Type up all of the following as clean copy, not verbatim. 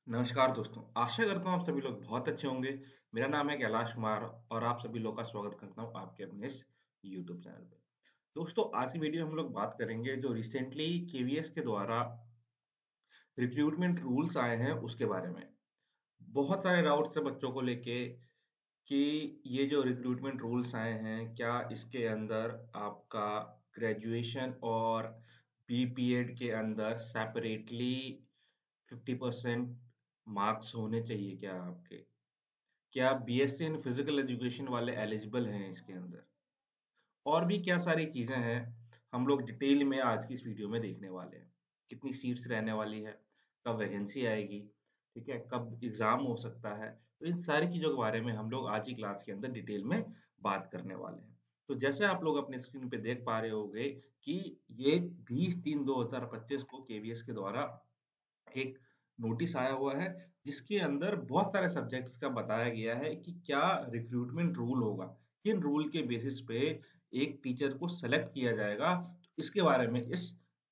नमस्कार दोस्तों, आशा करता हूँ आप सभी लोग बहुत अच्छे होंगे। मेरा नाम है कैलाश कुमार और आप सभी लोग का स्वागत करता हूँ आपके अपने इस यूट्यूब चैनल पे। दोस्तों, आज की वीडियो हम लोग बात करेंगे जो रिसेंटली केवीएस के द्वारा रिक्रूटमेंट रूल्स आए हैं उसके बारे में। बहुत सारे डाउट्स थे बच्चों को लेके कि ये जो रिक्रूटमेंट रूल्स आए हैं, क्या इसके अंदर आपका ग्रेजुएशन और बीपीएड के अंदर सेपरेटली 50% मार्क्स होने चाहिए क्या आपके? क्या बीएससी इन फिजिकल एजुकेशन वाले एलिजिबल हैं इसके अंदर? और भी क्या सारी चीजें हैं हम लोग डिटेल में आज की इस वीडियो में देखने वाले हैं। कितनी सीट्स रहने वाली है, कब वैकेंसी आएगी, ठीक है, कब एग्जाम हो सकता है। तो इन सारी चीजों के बारे में हम लोग आज की क्लास के अंदर डिटेल में बात करने वाले हैं। तो जैसे आप लोग अपने स्क्रीन पे देख पा रहे होंगे कि ये 20/3/2025 को केवीएस के द्वारा एक नोटिस आया हुआ है जिसके अंदर बहुत सारे सब्जेक्ट्स का बताया गया है कि क्या रिक्रूटमेंट रूल होगा, किन रूल के बेसिस पे एक टीचर को सेलेक्ट किया जाएगा। तो इसके बारे में इस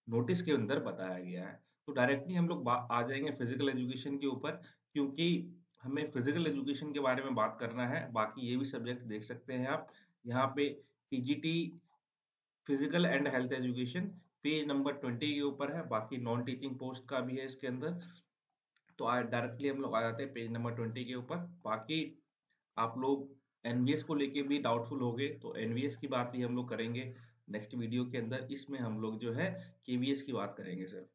नोटिस के अंदर बताया गया है। तो डायरेक्टली हम लोग आ जाएंगे फिजिकल एजुकेशन के ऊपर, क्योंकि हमें फिजिकल एजुकेशन के बारे में बात करना है। बाकी ये भी सब्जेक्ट देख सकते हैं आप यहाँ पे। PGT physical and health education page number 20 के ऊपर है। बाकी नॉन टीचिंग पोस्ट का भी है इसके अंदर। तो डायरेक्टली हम लोग आ जाते हैं पेज नंबर 20 के ऊपर। बाकी आप लोग एनवीएस को लेके भी डाउटफुल हो गए, तो एनवीएस की बात भी हम लोग करेंगे नेक्स्ट वीडियो के अंदर। इसमें हम लोग जो है केवीएस की बात करेंगे सर,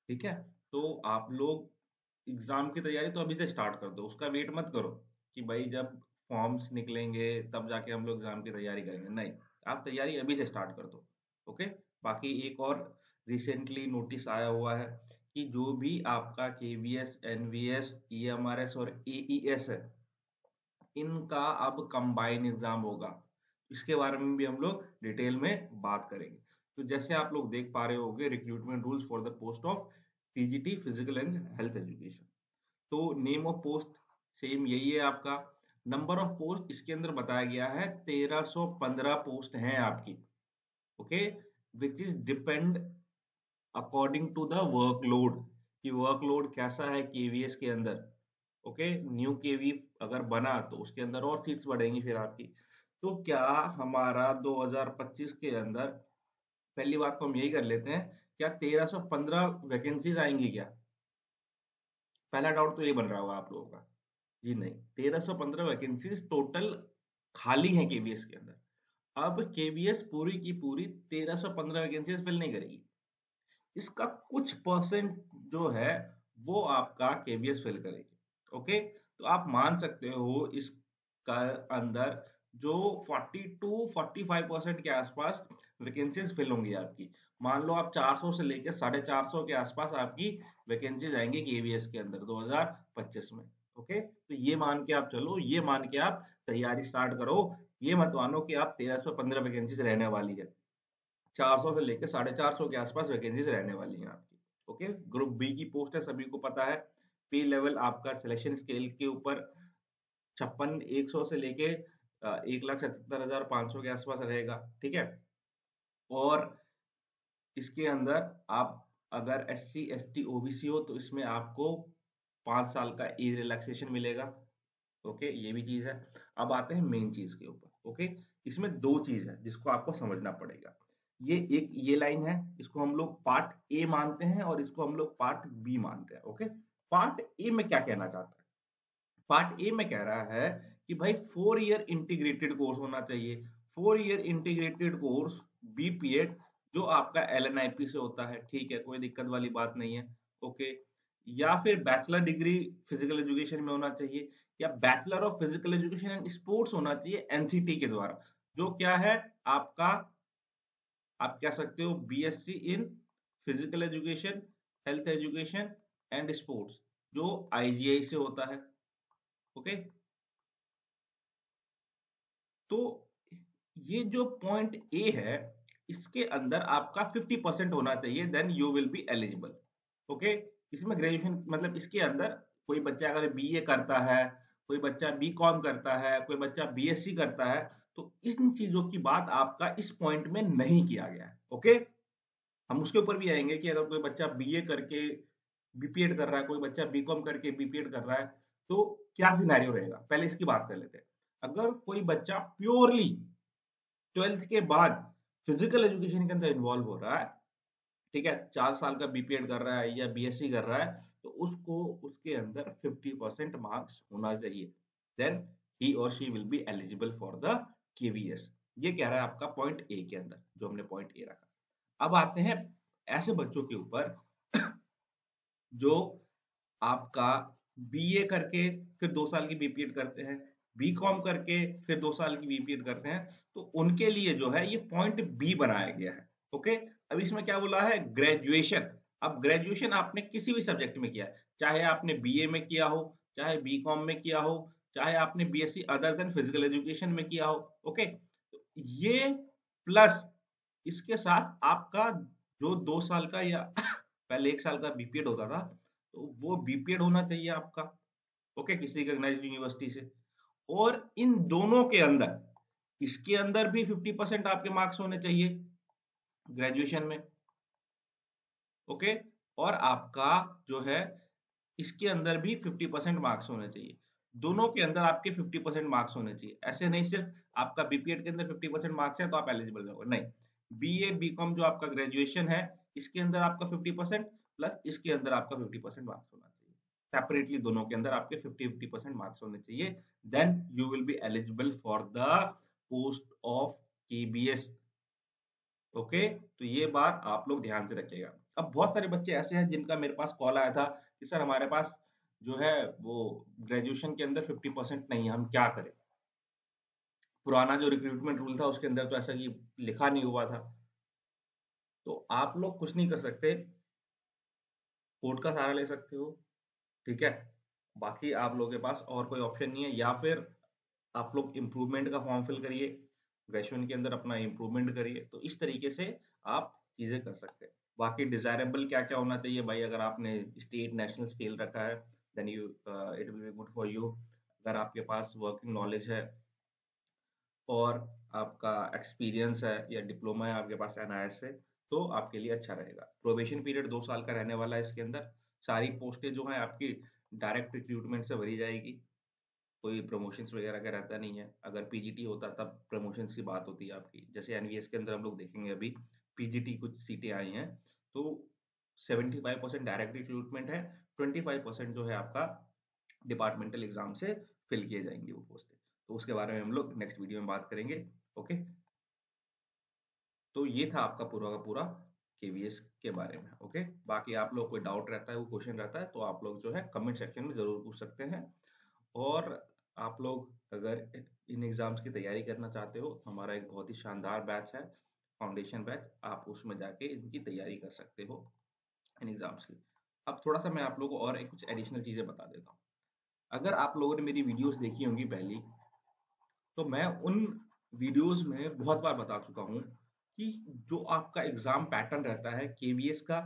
ठीक है। तो आप लोग एग्जाम की तैयारी तो अभी से स्टार्ट कर दो, उसका वेट मत करो कि भाई जब फॉर्म्स निकलेंगे तब जाके हम लोग एग्जाम की तैयारी करेंगे। नहीं, आप तैयारी अभी से स्टार्ट कर दो। ओके। बाकी एक और रिसेंटली नोटिस आया हुआ है कि जो भी आपका केवीएस, एनवीएस, ईएमआरएस और एईएस है, इनका अब कंबाइन एग्जाम होगा। इसके बारे में भी हम लोग डिटेल में बात करेंगे। तो जैसे आप लोग देख पा रहे होंगे, recruitment rules for the post of TGT physical and health education. तो नेम ऑफ पोस्ट सेम यही है आपका। नंबर ऑफ पोस्ट इसके अंदर बताया गया है 1315 पोस्ट हैं आपकी। Okay, which is depend according to the workload, कि वर्कलोड कैसा है केवीएस के अंदर। ओके, न्यू केवी अगर बना तो उसके अंदर और सीट्स बढ़ेंगी फिर आपकी। तो क्या हमारा 2025 के अंदर, पहली बात तो हम यही कर लेते हैं, क्या 1315 वैकेंसीज आएंगी क्या? पहला डाउट तो ये बन रहा होगा आप लोगों का। जी नहीं, 1315 वैकेंसीज टोटल खाली हैं केवीएस के अंदर। अब केवीएस पूरी की पूरी 1315 वैकेंसीज फिल नहीं करेगी। इसका कुछ परसेंट जो है वो आपका केवीएस फिल करेगी। ओके, तो आप मान सकते हो इसका अंदर जो 40 टू 45% के आसपास वैकेंसीज फिल होंगी आपकी। मान लो आप 400 से लेकर 450 के आसपास आपकी वैकेंसीज आएंगी केवीएस के अंदर 2025 में। ओके, तो ये मान के आप चलो, ये मान के आप तैयारी स्टार्ट करो। ये मत मानो कि आप 1315 वैकेंसीज रहने वाली है। 400 से लेकर 450 के आसपास वैकेंसीज रहने वाली हैं आपकी। ओके, ग्रुप बी की पोस्ट है, सभी को पता है। पे लेवल आपका सिलेक्शन स्केल के ऊपर 56,100 से लेके 1,77,500 के आसपास रहेगा, ठीक है। और इसके अंदर आप अगर SC ST OBC हो तो इसमें आपको 5 साल का एज रिलैक्सेशन मिलेगा। ओके, ये भी चीज है। अब आते हैं मेन चीज के ऊपर। ओके, इसमें दो चीज है जिसको आपको समझना पड़ेगा। ये लाइन है, इसको हम लोग पार्ट ए मानते हैं और इसको हम लोग पार्ट बी मानते हैं। ओके, पार्ट ए में क्या कहना चाहता है? पार्ट ए में कह रहा है कि भाई 4 ईयर इंटीग्रेटेड कोर्स होना चाहिए। 4 ईयर इंटीग्रेटेड कोर्स बीपीएड जो आपका एलएनआईपी से होता है, ठीक है, कोई दिक्कत वाली बात नहीं है। ओके, या फिर बैचलर डिग्री फिजिकल एजुकेशन में होना चाहिए, या bachelor of physical education and sports होना चाहिए एनसीटी के द्वारा। जो क्या है आपका, आप कह सकते हो BSc in physical education, health education and sports, जो आईजीआई से होता है। ओके, तो ये जो पॉइंट ए है, इसके अंदर आपका 50% होना चाहिए, then you will be eligible. Okay, इसमें ग्रेजुएशन मतलब इसके अंदर कोई बच्चा अगर बीए करता है, कोई बच्चा बीकॉम करता है, कोई बच्चा बीएससी करता है, तो इन चीजों की बात आपका इस पॉइंट में नहीं किया गया है। ओके, हम उसके ऊपर भी आएंगे कि अगर कोई बच्चा बीए करके बीपीएड कर रहा है, कोई बच्चा बीकॉम करके बीपीएड कर रहा है, तो क्या सिनेरियो रहेगा, पहले इसकी बात कर लेते हैं। अगर कोई बच्चा प्योरली 12th के बाद फिजिकल एजुकेशन के अंदर इन्वॉल्व हो रहा है, ठीक है, 4 साल का बीपीएड कर रहा है या बीएससी कर रहा है, तो उसको उसके अंदर 50% मार्क्स होना चाहिए, देन ही और she will be eligible for the KVS. ये कह रहा है आपका पॉइंट ए के अंदर, जो हमने पॉइंट ए रखा। अब आते हैं ऐसे बच्चों के ऊपर जो आपका बीए करके फिर 2 साल की बीपीएड करते हैं, बीकॉम करके फिर 2 साल की बीपीएड करते हैं, तो उनके लिए जो है ये पॉइंट बी बनाया गया है। ओके, अब इसमें क्या बोला है, ग्रेजुएशन। अब ग्रेजुएशन आपने किसी भी सब्जेक्ट में किया है, चाहे आपने बीए में किया हो, चाहे बीकॉम में किया हो, चाहे आपने BSc other than physical education में किया हो। ओके, तो ये प्लस इसके साथ आपका जो 2 साल का या पहले 1 साल का बीपीएड होता था, तो वो बीपीएड होना चाहिए आपका, ओके, किसी रिकॉग्नाइज्ड यूनिवर्सिटी से। और इन दोनों के अंदर, इसके अंदर भी 50% आपके मार्क्स होने चाहिए ग्रेजुएशन में, ओके, और आपका जो है इसके अंदर भी 50% मार्क्स होने चाहिए। दोनों के अंदर आपके 50% मार्क्स होने चाहिए। ऐसे नहीं सिर्फ आपका बीपीएड के अंदर 50% मार्क्स है तो आप एलिजिबल हो, नहीं। बीए बीकॉम जो आपका ग्रेजुएशन है, इसके अंदर आपका 50% प्लस इसके अंदर आपका 50% मार्क्स होना चाहिए। सेपरेटली दोनों के अंदर आपके 50-50% मार्क्स होने चाहिए, then you will be eligible for the post of KBS. Okay, तो ये बात आप लोग ध्यान से रखिएगा। अब बहुत सारे बच्चे ऐसे हैं जिनका मेरे पास कॉल आया था कि सर हमारे पास जो है वो ग्रेजुएशन के अंदर 50% नहीं है, हम क्या करें। पुराना जो रिक्रूटमेंट रूल था उसके अंदर तो ऐसा कि लिखा नहीं हुआ था। तो आप लोग कुछ नहीं कर सकते, कोर्ट का सहारा ले सकते हो, ठीक है। बाकी आप लोगों के पास और कोई ऑप्शन नहीं है, या फिर आप लोग इम्प्रूवमेंट का फॉर्म फिल करिए, ग्रेजुएशन के अंदर अपना इम्प्रूवमेंट करिए, तो इस तरीके से आप चीजें कर सकते हैं। बाकी डिजायरेबल क्या क्या होना चाहिए भाई, अगर आपने स्टेट नेशनल स्केल रखा है, then you it will be good for you. अगर आपके पास वर्किंग नॉलेज है और आपका एक्सपीरियंस है या डिप्लोमा है आपके पास एनआईएस से, तो आपके लिए अच्छा रहेगा। प्रोबेशन पीरियड 2 साल का रहने वाला है इसके अंदर। सारी पोस्टें जो हैं आपकी डायरेक्ट रिक्रूटमेंट से भरी जाएगी, कोई प्रमोशंस वगैरह का रहता नहीं है। अगर पीजीटी होता तब प्रमोशंस की बात होती है आपकी, जैसे एनवीएस के अंदर हम लोग देखेंगे अभी पीजीटी कुछ सीटें आई हैं, तो 75% डायरेक्ट रिक्रूटमेंट है, 25% जो है आपका डिपार्टमेंटल एग्जाम से फिल किए जाएंगे वो पोस्टें। तो उसके बारे में हम लोग नेक्स्ट वीडियो में बात करेंगे। ओके, तो ये था आपका पूरा का पूरा केवीएस के बारे में। ओके, बाकी आप लोग कोई डाउट रहता है, वो क्वेश्चन रहता है, तो आप लोग जो है कमेंट सेक्शन में जरूर पूछ सकते हैं। और आप लोग अगर इन एग्जाम्स की तैयारी करना चाहते हो, तो हमारा एक बहुत ही शानदार बैच है, फाउंडेशन बैच, आप उसमें जाके इनकी तैयारी कर सकते हो, इन एग्जाम्स की। अब थोड़ा सा मैं आप लोगों को और एक कुछ एडिशनल चीजें बता देता हूँ। अगर आप लोगों ने मेरी वीडियोस देखी होंगी पहली, तो मैं उन वीडियोस में बहुत बार बता चुका हूँ कि जो आपका एग्जाम पैटर्न रहता है केवीएस का,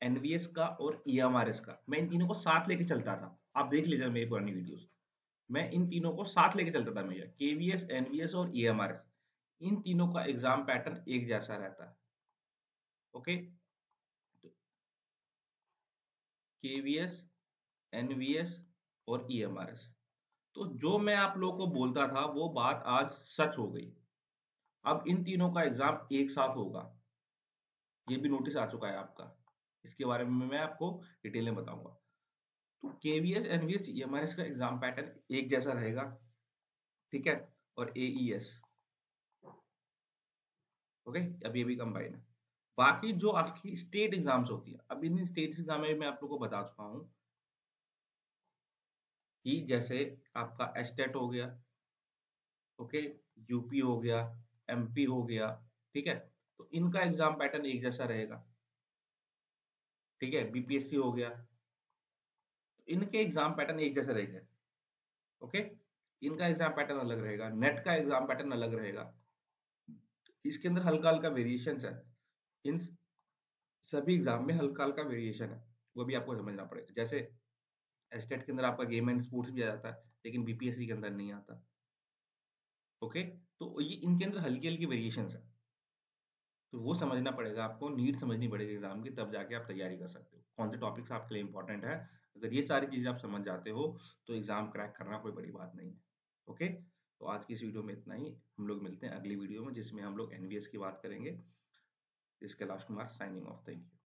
एनवीएस का और ईएमआरएस का, मैं इन तीनों को साथ लेके चलता था। आप देख लीजिए मेरी पुरानी वीडियोस, मैं इन तीनों को साथ लेके चलता था हमेशा, केवीएस एनवीएस और ईएमआरएस। इन तीनों का एग्जाम पैटर्न एक जैसा रहता है। ओके, तो केवीएस, एनवीएस और ईएमआरएस, तो जो मैं आप लोगों को बोलता था वो बात आज सच हो गई। अब इन तीनों का एग्जाम एक साथ होगा, ये भी नोटिस आ चुका है आपका, इसके बारे में मैं आपको डिटेल में बताऊंगा। तो केवीएस एनवीएस ईएमआरएस का एग्जाम पैटर्न एक जैसा रहेगा, ठीक है, और एईएस, ओके, अब ये भी कंबाइन है। बाकी जो आपकी स्टेट एग्जाम्स होती है, अब इन स्टेट एग्जाम में मैं आप लोगों को बता चुका हूँ कि जैसे आपका एस्टेट हो गया, ओके, यूपी हो गया, एमपी हो गया, ठीक है, तो इनका एग्जाम पैटर्न एक जैसा रहेगा, ठीक है, बीपीएससी हो गया, तो इनके एग्जाम पैटर्न एक जैसा रहेगा, ओके। इनका एग्जाम पैटर्न अलग रहेगा, नेट का एग्जाम पैटर्न अलग रहेगा, इसके अंदर हल्का हल्का वेरिएशन है, इन सभी एग्जाम में हल्का हल्का वेरिएशन है, वो भी आपको समझना पड़ेगा। जैसे एस्टेट के अंदर आपका गेम एंड स्पोर्ट्स भी आ जाता है, लेकिन बीपीएससी के अंदर नहीं आता, ओके। तो ये इनके अंदर हल्की हल्की वेरिएशन है, तो वो समझना पड़ेगा आपको, नीड समझनी पड़ेगी एग्जाम की, तब जाके आप तैयारी कर सकते हो। कौन से टॉपिक्स आपके लिए इंपॉर्टेंट है। अगर ये सारी चीजें आप समझ जाते हो तो एग्जाम क्रैक करना कोई बड़ी बात नहीं है। ओके, तो आज की इस वीडियो में इतना ही। हम लोग मिलते हैं अगली वीडियो में जिसमें हम लोग एनवीएस की बात करेंगे। इसके last Kumar signing off. Thank you.